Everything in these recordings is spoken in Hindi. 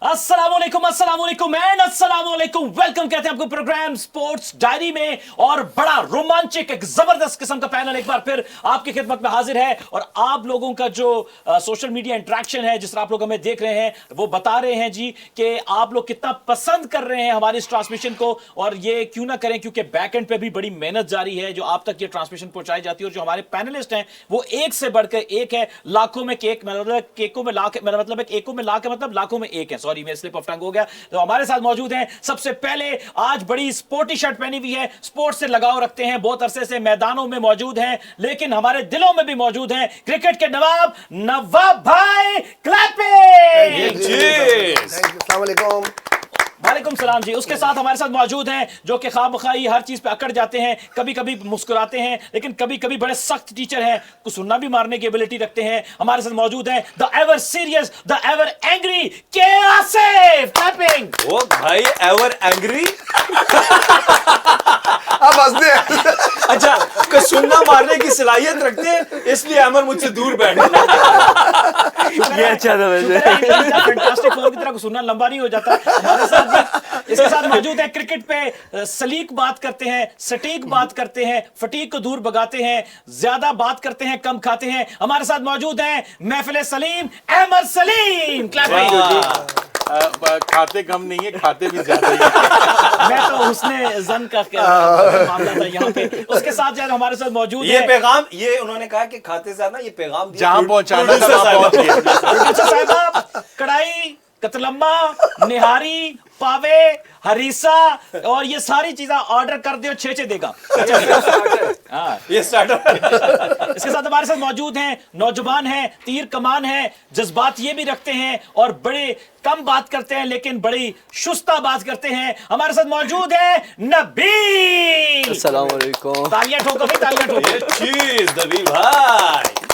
अस्सलामुअलैकुम एंड अस्सलामुअलैकुम। वेलकम कहते हैं आपको प्रोग्राम स्पोर्ट्स डायरी में, और बड़ा रोमांचक एक जबरदस्त किस्म का पैनल एक बार फिर आपकी खिदमत में हाजिर है। और आप लोगों का जो सोशल मीडिया इंटरेक्शन है, जिस तरह आप लोग हमें देख रहे हैं, वो बता रहे हैं जी कि आप लोग कितना पसंद कर रहे हैं हमारी इस ट्रांसमिशन को। और ये क्यों ना करें, क्योंकि बैक एंड पे भी बड़ी मेहनत जारी है जो आप तक ये ट्रांसमिशन पहुंचाई जाती है। और जो हमारे पैनलिस्ट हैं वो एक से बढ़कर एक है। लाखों में केक, मतलब केकों में लाख, मेरा मतलब एकों में लाख, मतलब लाखों में एक है। सॉरी, मैं स्लिप ऑफ टंग हो गया। तो हमारे साथ मौजूद हैं सबसे पहले, आज बड़ी स्पोर्टी शर्ट पहनी हुई है, स्पोर्ट्स से लगाव रखते हैं, बहुत अरसे से मैदानों में मौजूद हैं, लेकिन हमारे दिलों में भी मौजूद हैं, क्रिकेट के नवाब नवाब भाई क्लैपिंग। अस्सलाम वालेकुम। वालेकुम सलाम जी। उसके साथ हमारे साथ मौजूद हैं जो कि खामखाई हर चीज पे अकड़ जाते हैं, कभी कभी मुस्कुराते हैं, लेकिन कभी कभी बड़े सख्त टीचर हैं, कुछ सुनना भी मारने की एबिलिटी रखते हैं। हमारे साथ मौजूद हैं the ever serious, the ever angry के आसिफ क्लैपिंग। ओ भाई, एवर एंग्री। अब हंसते हैं। अच्छा, कुछ सुनना मारने की सलाहियत रखते हैं, इसलिए अमर मुझसे दूर बैठे। ये अच्छा था वैसे। फैंटास्टिक फोर की तरह को सुनना लंबा नहीं हो जाता। हमारे साथ इसके साथ मौजूद है, क्रिकेट पे सलीक बात करते हैं, सटीक बात करते हैं, फटीक को दूर भगाते हैं, ज्यादा बात करते हैं, कम खाते हैं। हमारे साथ मौजूद हैं महफिल सलीम अहमद सलीम। खाते कम नहीं है, खाते भी ज्यादा ही। मैं तो उसने जन का मामला था यहाँ पे। उसके साथ जो हमारे साथ मौजूद ये है पैगाम, ये उन्होंने कहा कि खाते से ना ये पैगाम जहां पहुंचाना था वहां पहुंच गया। कढ़ाई, कतलम्मा, निहारी, पावे, हरीसा और ये सारी चीजें ऑर्डर कर दो, 6 देगा। ये स्टार्टर। इसके साथ हमारे साथ मौजूद हैं, नौजवान हैं, तीर कमान हैं, जज्बात ये भी रखते हैं और बड़े कम बात करते हैं लेकिन बड़ी शुस्ता बात करते हैं। हमारे साथ मौजूद है नबील। अस्सलाम वालेकुम। तालियां ठोको भाई, तालियां ठोको। चीज नबील भाई।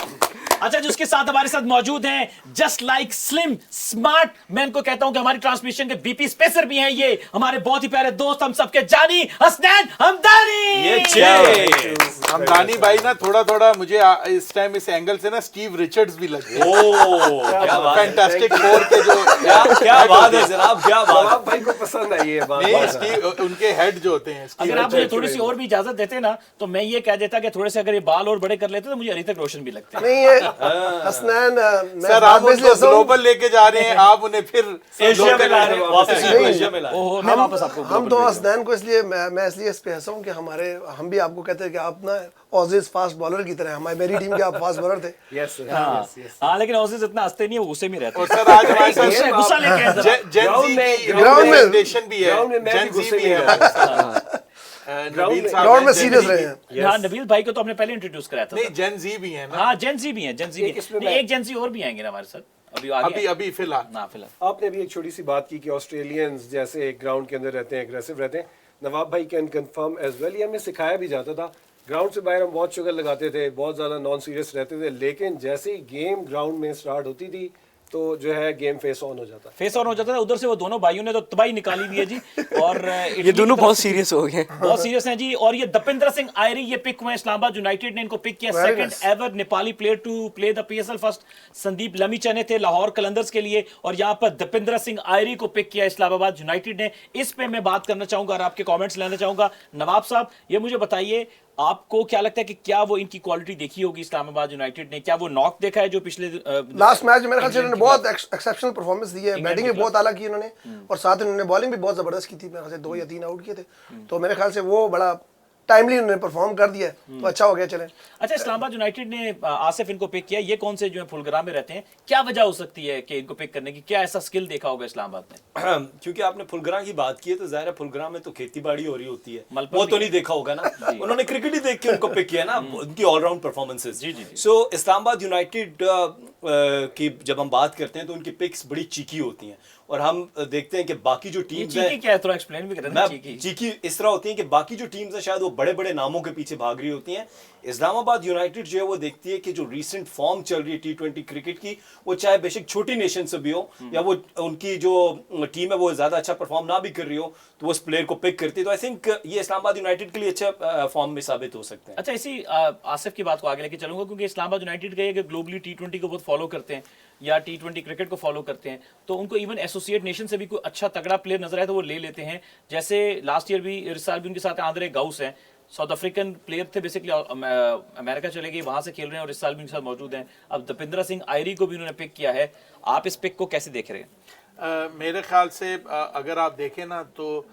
अच्छा, जिसके साथ हमारे साथ मौजूद हैं जस्ट लाइक स्लिम स्मार्ट, मैं इनको कहता हूं कि हमारी ट्रांसमिशन के बीपी स्पेसर भी हैं, ये हमारे बहुत ही प्यारे दोस्त, हम सबके जानी हसनैन हमदानी। ये हमदानी भाई ना थोड़ा थोड़ा मुझे इस टाइम इस एंगल से ना स्टीव रिचर्ड्स भी लगे। क्या बात है। फैंटास्टिक फोर के जो क्या बात है जनाब, क्या बात है। भाई को पसंद आई ये बात। नहीं, स्टीव उनके हेड जो होते हैं, अगर आप मुझे थोड़ी सी और भी इजाजत देते ना, तो मैं ये कह देता कि थोड़े से अगर ये बाल और बड़े कर लेते तो मुझे ऋतिक रोशन भी लगते। नहीं ये हसनैन, सर आप उनको ग्लोबल लेके जा रहे हैं, आप उन्हें फिर एशिया में ला रहे हैं, वापस एशिया में ला रहे हैं। ओहो, मैं वापस आपको हम तो हसनैन को इसलिए मैं इसलिए इस पे हंसा हूं कि हम भी आपको कहते हैं कि आप ना ऑजीज फास्ट बॉलर की तरह, मेरी टीम के आप फास्ट बॉलर थे। यस हाँ, लेकिन ऑसीज इतना हंसते नहीं है, वो गुस्से में रहते और सर आज हमारे साथ गुस्सा लेके आए जरा। ग्राउंड में रिप्रेजेंटेशन भी है, ग्राउंड में मैं भी जेन ज़ी गुस्से भी में है। नबील साहब ग्राउंड में जेन सीरियस ज़ी रहे भी- हैं। हाँ, नबील भाई को तो हमने पहले इंट्रोड्यूस कराया था। नहीं, जेन ज़ी भी है ना। हाँ, जेंजी भी हैं, जेंजी भी एक इसमें हैं। नहीं, एक जेंजी और भी आएंगे ना हमारे साथ, अभी आगे अभी फिलहाल ना फिलहाल। आपने अभी एक छोटी सी बात की कि ऑस्ट्रेलियंस जैसे ग्राउंड के अंदर रहते हैं, एग्रेसिव रहते हैं। नवाब भाई कैन कंफर्म एज वेल, ये हमें सिखाया भी जाता था। ग्राउंड से बाहर हम बहुत शुगर लगाते थे, बहुत ज़्यादा नॉन सीरियस रहते थे, लेकिन जैसे ही गेम ग्राउंड में स्टार्ट होती थी तो जो है गेम फेस ऑन हो जाता। फेस ऑन हो जाता था। उधर से वो दोनों भाइयों ने तो तबाही निकाली हुई है जी। और ये दोनों बहुत सीरियस हो गए, बहुत सीरियस हैं जी। और ये दपिंदर सिंह आयरी ये पिक हुए, इस्लामाबाद यूनाइटेड ने इनको पिक किया। Very second nice. Ever Nepali player to play the PSL. First Sandeep Lamichhane थे लाहौर कलंदर्स के लिए, और यहाँ पर दपिंदर सिंह आयरी को पिक किया इस्लामाबाद यूनाइटेड ने। इस पे मैं बात करना चाहूंगा और आपके कॉमेंट्स लेना चाहूंगा। नवाब साहब, ये मुझे बताइए, आपको क्या लगता है कि क्या वो इनकी क्वालिटी देखी होगी इस्लामाबाद यूनाइटेड ने? क्या वो नॉक देखा है जो पिछले लास्ट मैच मेरे ख्याल से इन्होंने बहुत एक्सेप्शनल परफॉर्मेंस दी है, बैटिंग भी बहुत आला की इन्होंने, और साथ इन्होंने बॉलिंग भी बहुत जबरदस्त की थी। मेरे ख्याल से 2 या 3 आउट किए थे, तो मेरे ख्याल से वो बड़ा टाइमली उन्होंने परफॉर्म कर दिया, तो अच्छा हो गया। चलें, अच्छा, इस्लामाबाद यूनाइटेड ने आसिफ इनको पिक किया, ये कौन से जो है फुलग्राम में रहते हैं, क्या वजह हो सकती है कि इनको पिक करने की? क्या ऐसा स्किल देखा होगा इस्लामाबाद ने? क्योंकि आपने फुलग्राम की बात की है, तो जाहिर है फुलग्राम में तो खेती बाड़ी हो रही होती है, मलपुर वो तो भी नहीं देखा होगा ना। उन्होंने क्रिकेट ही देख के उनको पिक किया ना, उनकी ऑलराउंड परफॉर्मेंसेस। जी, जी, जी। सो इस्लामाबाद यूनाइटेड की जब हम बात करते हैं तो उनकी पिक्स बड़ी चीकी होती हैं, और हम देखते हैं कि बाकी जो ये टीम्स चीकी हैं, क्या है, थोड़ा एक्सप्लेन भी करें ना। चीकी चीकी इस तरह होती है कि बाकी जो टीम्स हैं शायद वो बड़े बड़े नामों के पीछे भाग रही होती हैं। इस्लामाबाद यूनाइटेड जो है वो देखती है कि जो रीसेंट फॉर्म चल रही है T20 क्रिकेट की, वो चाहे बेशक छोटी नेशन से भी हो, या वो उनकी जो टीम है वो ज्यादा अच्छा परफॉर्म ना भी कर रही हो, तो वो उस प्लेयर को पिक करती है। तो आई थिंक ये इस्लामाबाद यूनाइटेड के लिए अच्छा फॉर्म में साबित हो सकते हैं। अच्छा, इसी आसिफ की बात को आगे लेके चलूंगा, क्योंकि इस्लामाबाद यूनाइटेड का ये कि ग्लोबली T20 को बहुत फॉलो करते हैं। या T20 क्रिकेट को फॉलो करते हैं तो उनको इवन एसोसिएट नेशन से भी कोई अच्छा तगड़ा प्लेयर नजर आए तो वो ले लेते हैं। जैसे लास्ट ईयर भी इस साल भी उनके साथ आंद्रे गाउस हैं, साउथ अफ्रीकन प्लेयर थे, बेसिकली अमेरिका चले गए, वहां से खेल रहे हैं और इस साल भी उनके साथ मौजूद हैं। अब दपिंद्रा सिंह आयरी को भी उन्होंने पिक किया है। आप इस पिक को कैसे देख रहे हैं? मेरे ख्याल से अगर आप देखें ना तो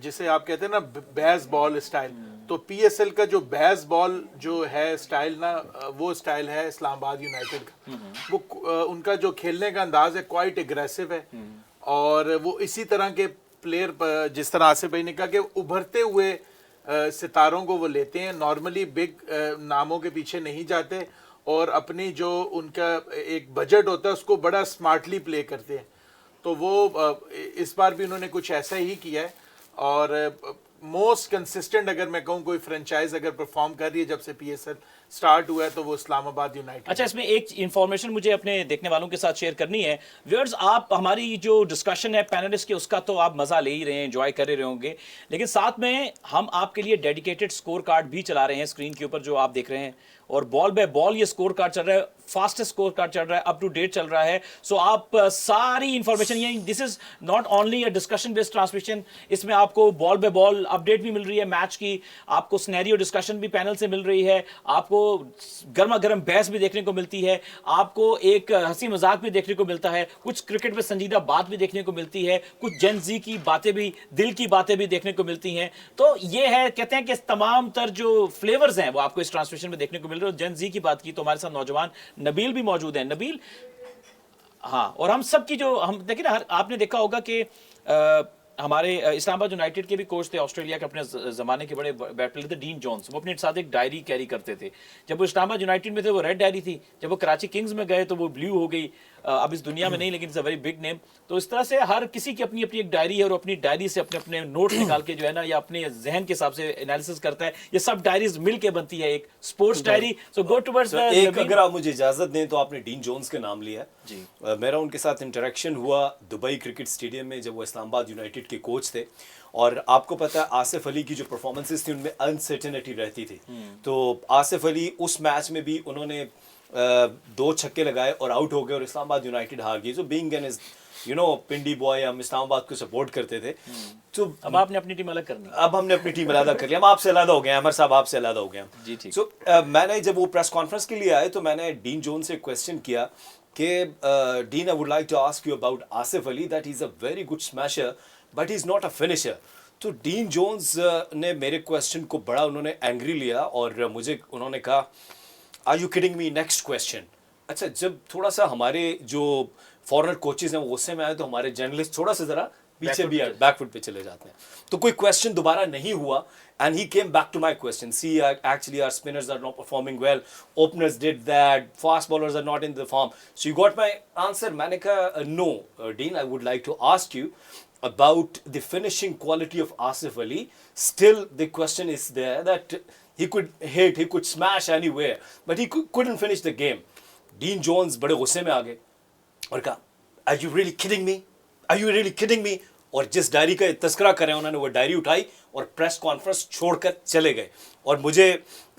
जिसे आप कहते हैं ना बेस बॉल स्टाइल, तो पीएसएल का जो बेस बॉल जो है स्टाइल ना, वो स्टाइल है इस्लामाबाद यूनाइटेड का। वो उनका जो खेलने का अंदाज है क्वाइट एग्रेसिव है और वो इसी तरह के प्लेयर, जिस तरह आसिफ भाई ने कहा कि उभरते हुए सितारों को वो लेते हैं, नॉर्मली बिग नामों के पीछे नहीं जाते और अपनी जो उनका एक बजट होता है उसको बड़ा स्मार्टली प्ले करते हैं। तो वो इस बार भी उन्होंने कुछ ऐसा ही किया है और मोस्ट कंसिस्टेंट अगर मैं कहूँ कोई फ्रेंचाइज अगर परफॉर्म कर रही है जब से पीएसएल स्टार्ट हुआ है तो वो इस्लामाबाद यूनाइटेड। अच्छा, इसमें एक इंफॉर्मेशन मुझे अपने देखने वालों के साथ शेयर करनी है। व्यूअर्स, आप हमारी जो डिस्कशन है पैनलिस्ट की उसका तो आप मजा ले ही रहे हैं, एंजॉय कर रहे होंगे, लेकिन साथ में हम आपके लिए डेडिकेटेड स्कोर कार्ड भी चला रहे हैं स्क्रीन के ऊपर जो आप देख रहे हैं, और बॉल बाय बॉल ये स्कोर कार्ड चल रहा है, फास्टेस्ट स्कोर कार्ड चल रहा है, अप टू डेट चल रहा है। सो आप सारी इंफॉर्मेशन, ये this is not only a discussion based transmission, इसमें आपको बॉल बाय बॉल अपडेट भी मिल रही है मैच की, आपको सिनेरियो डिस्कशन भी पैनल से मिल रही है, आपको गर्मा गर्म बहस भी देखने को मिलती है, आपको एक हंसी मजाक भी देखने को मिलता है, कुछ क्रिकेट में संजीदा बात भी देखने को मिलती है, कुछ जेन जी की बातें भी, दिल की बातें भी देखने को मिलती हैं। तो ये है, कहते हैं कि तमाम तर जो फ्लेवर्स हैं वो आपको इस ट्रांसमिशन में देखने को मिल रहे हैं। जेन जी की बात की तो हमारे साथ नौजवान नबील भी मौजूद है। नबील, हाँ, और हम सब की जो हम देखिए ना, आपने देखा होगा कि हमारे इस्लामाबाद यूनाइटेड के भी कोच थे ऑस्ट्रेलिया के, अपने ज़माने के बड़े बैट प्लेयर थे, डीन जोन्स। वो अपने साथ एक डायरी कैरी करते थे। जब वो इस्लामाबाद यूनाइटेड में थे वो रेड डायरी थी, जब वो कराची किंग्स में गए तो वो ब्लू हो गई। अब इस दुनिया में नहीं, लेकिन it's a very big name. तो इस तरह से हर किसी की अपनी अपनी एक डायरी है और अपनी डायरी से अपने अपने नोट निकाल के जो है ना, या अपने जहन के हिसाब से एनालिसिस करता है। ये सब डायरीज मिल के बनती है एक स्पोर्ट्स डायरी। सो गो टुवर्ड्स एक, अगर आप मुझे इजाजत दें तो आपने डीन जोन्स के नाम लिया जी। मेरा उनके साथ इंटरेक्शन हुआ दुबई क्रिकेट स्टेडियम में जब वो इस्लामाबाद यूनाइटेड के कोच थे, और आपको पता है आसिफ अली की जो परफॉर्मेंसेस थी उनमें अनसर्टेनिटी रहती थी। तो आसिफ अली उस मैच में भी उन्होंने 2 छक्के लगाए और आउट हो गए और इस्लामाबाद यूनाइटेड हार गई। जो बीइंग एन पिंडी बॉय, हम इस्लामाबाद को सपोर्ट करते थे। तो अब आपने अपनी टीम अलग करनी, अब हमने अपनी टीम अलग कर लिया, हम आपसे अलग हो गए, अमर साहब आपसे अलग हो गए जी, ठीक। सो मैंने जब वो प्रेस कॉन्फ्रेंस के लिए आए तो मैंने डीन जोन्स से क्वेश्चन किया कि Dean, I would like to ask you about Asif Ali, that is a very good smasher but he is not a finisher. तो डीन जोन्स ने मेरे क्वेश्चन को बड़ा उन्होंने एंग्री लिया और मुझे उन्होंने कहा, are you kidding me, next question. अच्छा, जब थोड़ा सा हमारे जो फॉरेनर कोचेज हैं वो गुस्से में आए तो हमारे जर्नलिस्ट थोड़ा सा जरा पीछे भी बैकफुट पे चले जाते हैं। तो कोई क्वेश्चन दोबारा नहीं हुआ and he came back to my question, see actually our spinners are not performing well, openers did that, fast bowlers are not in the form, so you got my answer. मैंने कहा, no Dean, I would like to ask you about the finishing quality of Asif Ali. Still the question is there that he could hit, he could smash anywhere, but he couldn't finish the game. Dean Jones बड़े गुस्से में आ गए और कहा, are you really kidding me? Are you really kidding me? और जिस डायरी का तस्करा करें उन्होंने वो डायरी उठाई और प्रेस कॉन्फ्रेंस छोड़कर चले गए। और मुझे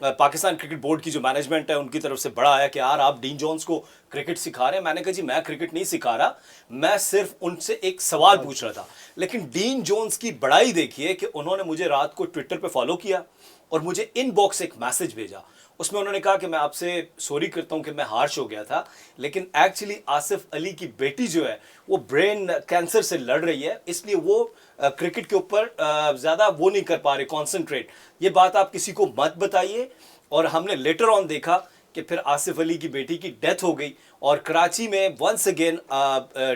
पाकिस्तान क्रिकेट बोर्ड की जो मैनेजमेंट है उनकी तरफ से बड़ा आया कि यार आप डीन जोन्स को क्रिकेट सिखा रहे हैं। मैंने कहा जी मैं क्रिकेट नहीं सिखा रहा, मैं सिर्फ उनसे एक सवाल पूछ रहा था। लेकिन डीन जोन्स की बड़ाई देखिए कि उन्होंने मुझे रात को ट्विटर पे फॉलो किया और मुझे इनबॉक्स एक मैसेज भेजा। उसमें उन्होंने कहा कि मैं आपसे सॉरी करता हूं कि मैं हार्श हो गया था, लेकिन एक्चुअली आसिफ अली की बेटी जो है वो ब्रेन कैंसर से लड़ रही है, इसलिए वो क्रिकेट के ऊपर ज़्यादा वो नहीं कर पा रहे कॉन्सेंट्रेट। ये बात आप किसी को मत बताइए। और हमने लेटर ऑन देखा कि फिर आसिफ अली की बेटी की डेथ हो गई और कराची में वंस अगेन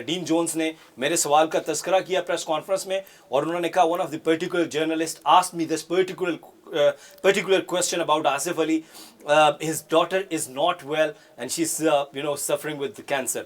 डीन जोन्स ने मेरे सवाल का तस्करा किया प्रेस कॉन्फ्रेंस में और उन्होंने कहा, one of the particular journalist asked me this particular question about Asif Ali. His daughter is not well and she's suffering with cancer.